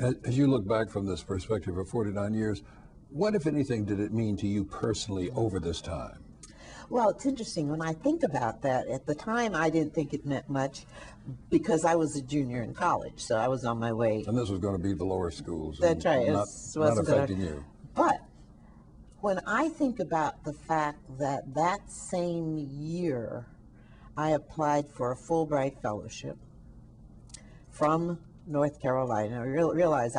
As you look back from this perspective of 49 years, what, if anything, did it mean to you personally over this time? Well, it's interesting. When I think about that, at the time I didn't think it meant much because I was a junior in college, so I was on my way. And this was going to be the lower schools. That's right. Not affecting you. But when I think about the fact that that same year I applied for a Fulbright fellowship from North Carolina, I realized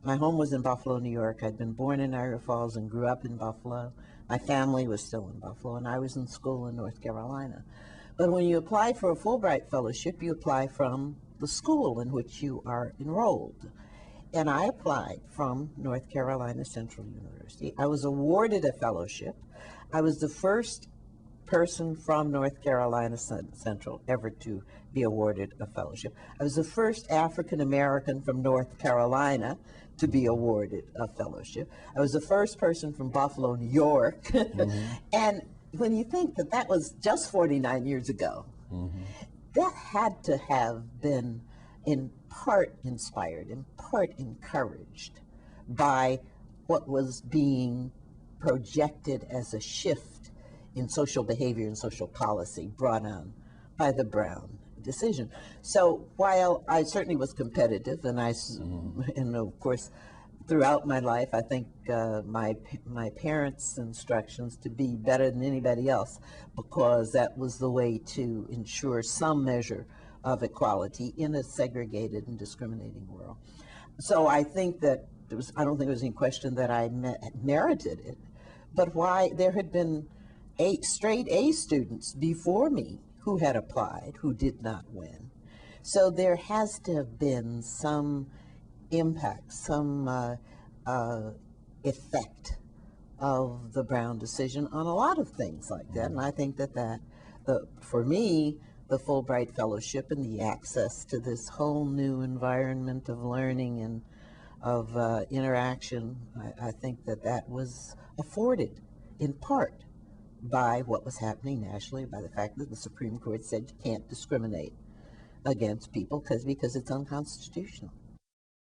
my home was in Buffalo, New York. I'd been born in Niagara Falls and grew up in Buffalo. My family was still in Buffalo, and I was in school in North Carolina. But when you apply for a Fulbright fellowship, you apply from the school in which you are enrolled. And I applied from North Carolina Central University. I was awarded a fellowship. I was the first person from North Carolina Central ever to be awarded a fellowship. I was the first African American from North Carolina to be awarded a fellowship. I was the first person from Buffalo, New York. And when you think that that was just 49 years ago, that had to have been in part inspired, in part encouraged by what was being projected as a shift in social behavior and social policy brought on by the Brown decision. So while I certainly was competitive, and and of course, throughout my life, I think my parents' instructions to be better than anybody else, because that was the way to ensure some measure of equality in a segregated and discriminating world. So I think that I don't think there was any question that I merited it, but why there had been straight A students before me who had applied, who did not win. So there has to have been some impact, some effect of the Brown decision on a lot of things like that. And I think that for me, the Fulbright Fellowship and the access to this whole new environment of learning and of interaction, I think that was afforded in part by what was happening nationally, by the fact that the Supreme Court said you can't discriminate against people because it's unconstitutional.